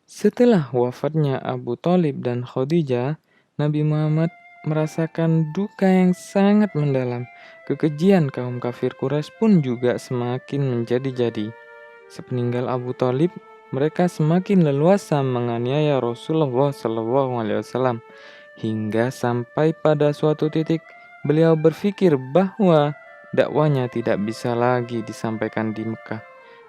Setelah wafatnya Abu Thalib dan Khadijah, Nabi Muhammad merasakan duka yang sangat mendalam. Kekejian kaum kafir Quraisy pun juga semakin menjadi-jadi. Sepeninggal Abu Thalib, mereka semakin leluasa menganiaya Rasulullah SAW hingga sampai pada suatu titik beliau berpikir bahwa dakwanya tidak bisa lagi disampaikan di Mekah.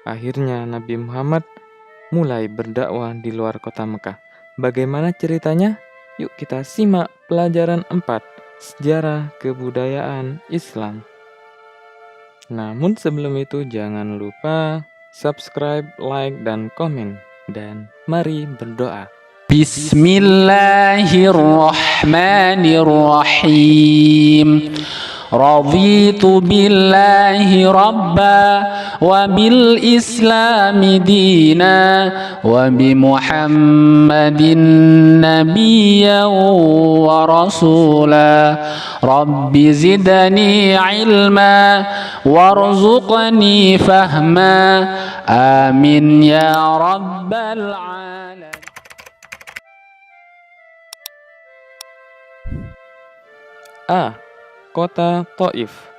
Akhirnya Nabi Muhammad mulai berdakwah di luar kota Mekah. Bagaimana ceritanya? Yuk kita simak pelajaran 4, sejarah kebudayaan Islam. Namun sebelum itu jangan lupa subscribe, like, dan komen. Dan mari berdoa. Bismillahirrahmanirrahim. Raditu billahi rabba wa bil islami dina wa bi Muhammadin nabiyyan wa rasula. Rabbi zidni ilma warzuqni fahma. Amin ya rabbal alamin. A. Kota Thaif.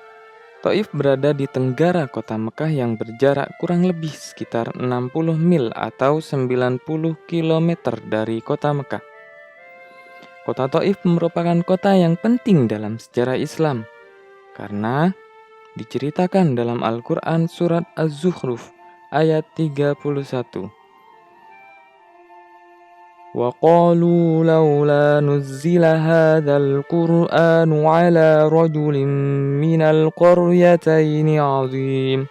Thaif berada di tenggara kota Mekah yang berjarak kurang lebih sekitar 60 mil atau 90 km dari kota Mekah. Kota Thaif merupakan kota yang penting dalam sejarah Islam karena diceritakan dalam Al-Quran surat Az-Zukhruf ayat 31. وَقَالُوا لَوْلَا نُزِّلَ هَذَا الْقُرْآنُ عَلَى رَجُلٍ مِّنَ الْقَرْيَتَيْنِ عَظِيمٍ.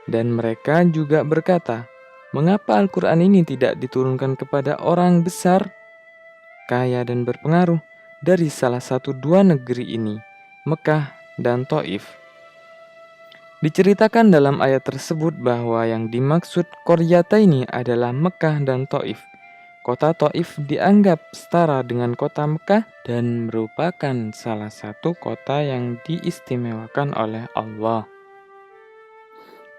Dan mereka juga berkata, mengapa Al-Quran ini tidak diturunkan kepada orang besar, kaya dan berpengaruh dari salah satu dua negeri ini, Mekah dan Thaif. Diceritakan dalam ayat tersebut bahwa yang dimaksud Qaryataini adalah Mekah dan Thaif. Kota Thaif dianggap setara dengan kota Mekah dan merupakan salah satu kota yang diistimewakan oleh Allah.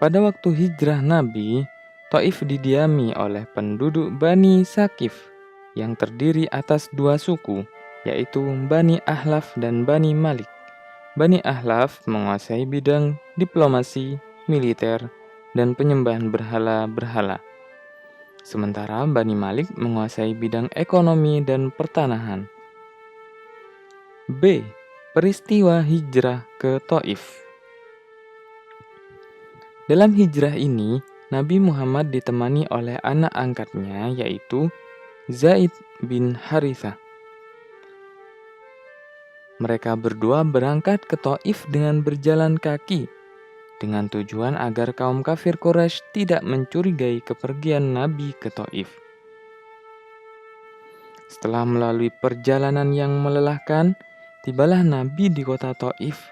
Pada waktu hijrah Nabi, Thaif didiami oleh penduduk Bani Saqif yang terdiri atas dua suku, yaitu Bani Ahlaf dan Bani Malik. Bani Ahlaf menguasai bidang diplomasi, militer, dan penyembahan berhala-berhala. Sementara Bani Malik menguasai bidang ekonomi dan pertanahan. B. Peristiwa hijrah ke Thaif. Dalam hijrah ini, Nabi Muhammad ditemani oleh anak angkatnya yaitu Zaid bin Harithah. Mereka berdua berangkat ke Thaif dengan berjalan kaki, dengan tujuan agar kaum kafir Quraisy tidak mencurigai kepergian Nabi ke Thaif. Setelah melalui perjalanan yang melelahkan, tibalah Nabi di kota Thaif.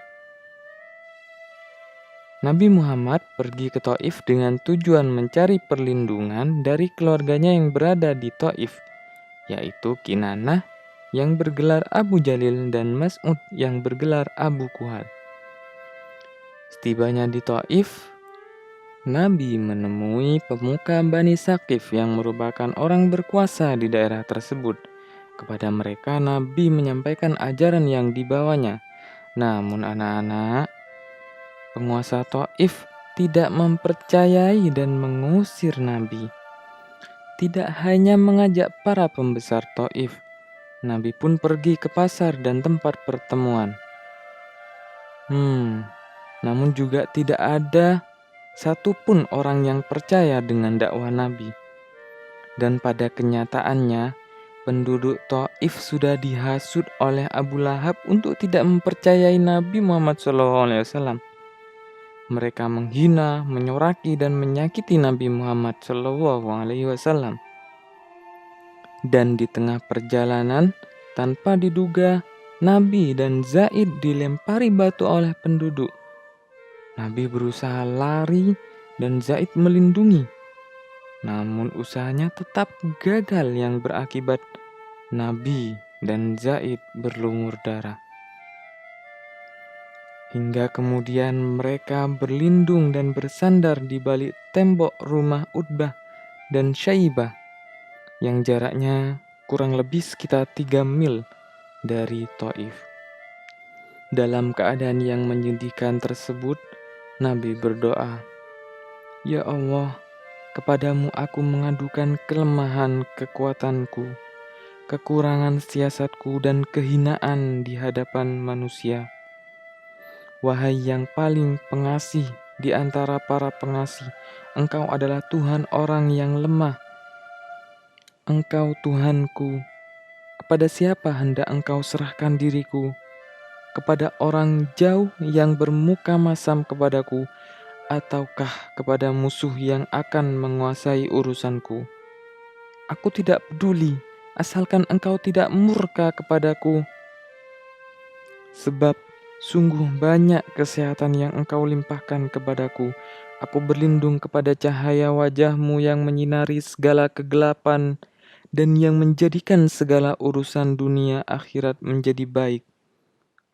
Nabi Muhammad pergi ke Thaif dengan tujuan mencari perlindungan dari keluarganya yang berada di Thaif, yaitu Kinanah yang bergelar Abu Jalil dan Mas'ud yang bergelar Abu Kuhal. Setibanya di Thaif, Nabi menemui pemuka Bani Saqif yang merupakan orang berkuasa di daerah tersebut. Kepada mereka Nabi menyampaikan ajaran yang dibawanya. Namun anak-anak, penguasa Thaif tidak mempercayai dan mengusir Nabi. Tidak hanya mengajak para pembesar Thaif, Nabi pun pergi ke pasar dan tempat pertemuan. Namun juga tidak ada satupun orang yang percaya dengan dakwah Nabi. Dan pada kenyataannya, penduduk Thaif sudah dihasut oleh Abu Lahab untuk tidak mempercayai Nabi Muhammad SAW. Mereka menghina, menyoraki, dan menyakiti Nabi Muhammad SAW. Dan di tengah perjalanan, tanpa diduga, Nabi dan Zaid dilempari batu oleh penduduk. Nabi berusaha lari dan Zaid melindungi. Namun usahanya tetap gagal yang berakibat Nabi dan Zaid berlumur darah. Hingga kemudian mereka berlindung dan bersandar di balik tembok rumah Utbah dan Syaibah yang jaraknya kurang lebih sekitar 3 mil dari Taif. Dalam keadaan yang menyedihkan tersebut, Nabi berdoa, "Ya Allah, kepadamu aku mengadukan kelemahan kekuatanku, kekurangan siasatku, dan kehinaan di hadapan manusia. Wahai yang paling pengasih di antara para pengasih, Engkau adalah Tuhan orang yang lemah. Engkau Tuhanku, kepada siapa hendak Engkau serahkan diriku? Kepada orang jauh yang bermuka masam kepadaku, ataukah kepada musuh yang akan menguasai urusanku? Aku tidak peduli, asalkan Engkau tidak murka kepadaku. Sebab sungguh banyak kesehatan yang Engkau limpahkan kepadaku. Aku berlindung kepada cahaya wajah-Mu yang menyinari segala kegelapan dan yang menjadikan segala urusan dunia akhirat menjadi baik,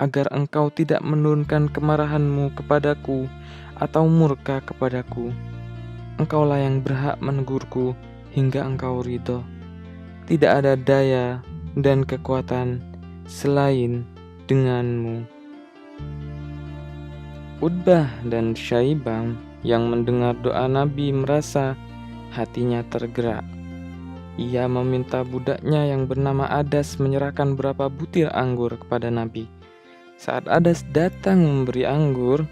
agar Engkau tidak menurunkan kemarahan-Mu kepadaku atau murka kepadaku. Engkaulah yang berhak menegurku hingga Engkau ridho. Tidak ada daya dan kekuatan selain dengan-Mu." Utbah dan Syaibah yang mendengar doa Nabi merasa hatinya tergerak. Ia meminta budaknya yang bernama Adas menyerahkan beberapa butir anggur kepada Nabi. Saat Adas datang memberi anggur,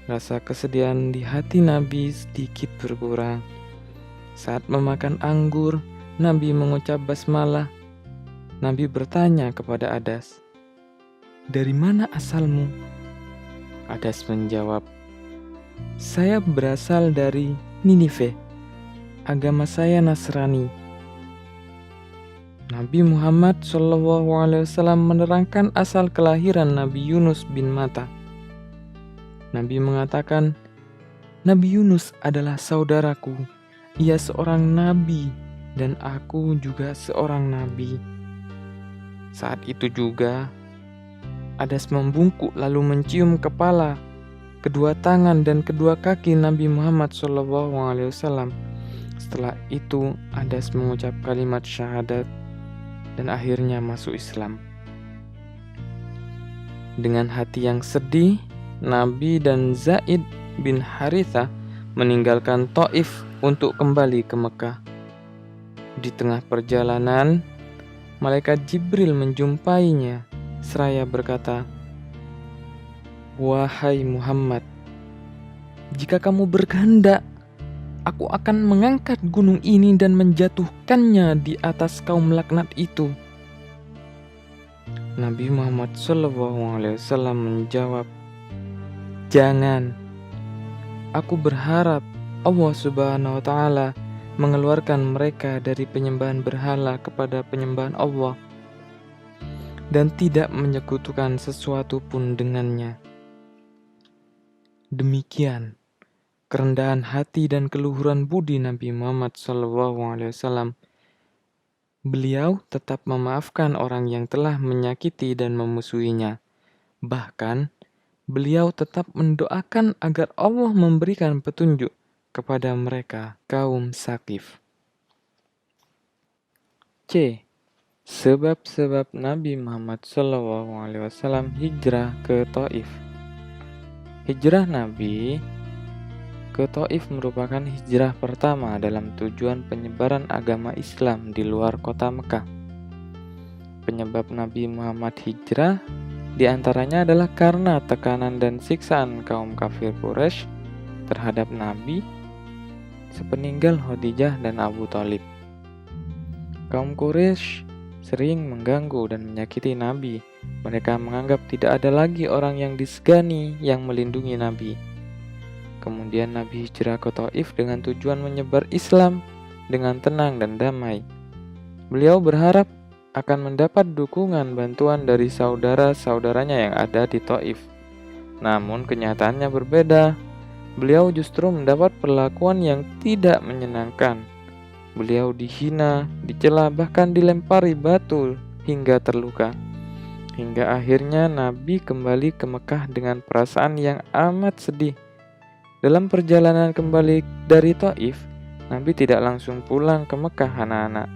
rasa kesedihan di hati Nabi sedikit berkurang. Saat memakan anggur, Nabi mengucap basmalah. Nabi bertanya kepada Adas, "Dari mana asalmu?" Adas menjawab, "Saya berasal dari Ninive. Agama saya Nasrani." Nabi Muhammad SAW menerangkan asal kelahiran Nabi Yunus bin Matta. Nabi mengatakan, "Nabi Yunus adalah saudaraku. Ia seorang nabi dan aku juga seorang nabi." Saat itu juga Adas membungkuk lalu mencium kepala, kedua tangan dan kedua kaki Nabi Muhammad SAW. Setelah itu Adas mengucap kalimat syahadat dan akhirnya masuk Islam. Dengan hati yang sedih, Nabi dan Zaid bin Harithah meninggalkan Taif untuk kembali ke Mekah. Di tengah perjalanan, malaikat Jibril menjumpainya seraya berkata, "Wahai Muhammad, jika kamu berkehendak, aku akan mengangkat gunung ini dan menjatuhkannya di atas kaum laknat itu." Nabi Muhammad SAW menjawab, "Jangan. Aku berharap Allah Subhanahu wa Ta'ala mengeluarkan mereka dari penyembahan berhala kepada penyembahan Allah dan tidak menyekutukan sesuatu pun dengannya." Demikian kerendahan hati dan keluhuran budi Nabi Muhammad SAW. Beliau tetap memaafkan orang yang telah menyakiti dan memusuhinya. Bahkan, beliau tetap mendoakan agar Allah memberikan petunjuk kepada mereka, kaum Saqif. C. Sebab-sebab Nabi Muhammad SAW hijrah ke Taif. Hijrah Nabi ke Taif merupakan hijrah pertama dalam tujuan penyebaran agama Islam di luar kota Mekah. Penyebab Nabi Muhammad hijrah diantaranya adalah karena tekanan dan siksaan kaum kafir Quraisy terhadap Nabi sepeninggal Khadijah dan Abu Thalib. Kaum Quraisy sering mengganggu dan menyakiti Nabi. Mereka menganggap tidak ada lagi orang yang disegani yang melindungi Nabi. Kemudian Nabi hijrah ke Taif dengan tujuan menyebar Islam dengan tenang dan damai. Beliau berharap akan mendapat dukungan bantuan dari saudara-saudaranya yang ada di Taif. Namun kenyataannya berbeda. Beliau justru mendapat perlakuan yang tidak menyenangkan. Beliau dihina, dicela, bahkan dilempari batu hingga terluka. Hingga akhirnya Nabi kembali ke Mekah dengan perasaan yang amat sedih. Dalam perjalanan kembali dari Taif, Nabi tidak langsung pulang ke Mekah, anak-anak.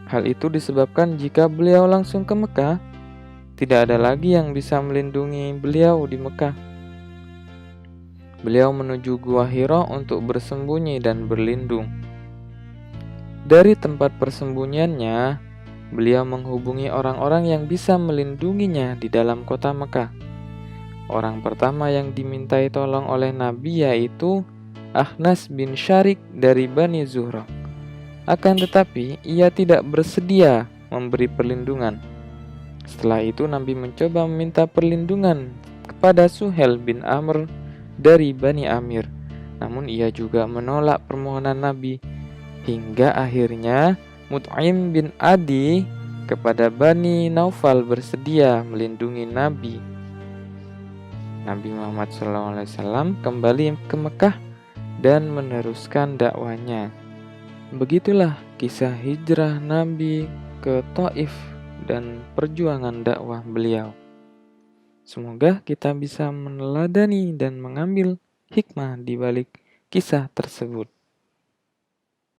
Hal itu disebabkan jika beliau langsung ke Mekah, tidak ada lagi yang bisa melindungi beliau di Mekah. Beliau menuju Gua Hira untuk bersembunyi dan berlindung. Dari tempat persembunyiannya, beliau menghubungi orang-orang yang bisa melindunginya di dalam kota Mekah. Orang pertama yang dimintai tolong oleh Nabi yaitu Akhnas bin Syarik dari Bani Zuhrah. Akan tetapi, ia tidak bersedia memberi perlindungan. Setelah itu, Nabi mencoba meminta perlindungan kepada Suhel bin Amr dari Bani Amir. Namun ia juga menolak permohonan Nabi. Hingga akhirnya Mut'im bin Adi kepada Bani Naufal bersedia melindungi Nabi. Nabi Muhammad SAW kembali ke Mekah dan meneruskan dakwanya. Begitulah kisah hijrah Nabi ke Taif dan perjuangan dakwah beliau. Semoga kita bisa meneladani dan mengambil hikmah di balik kisah tersebut.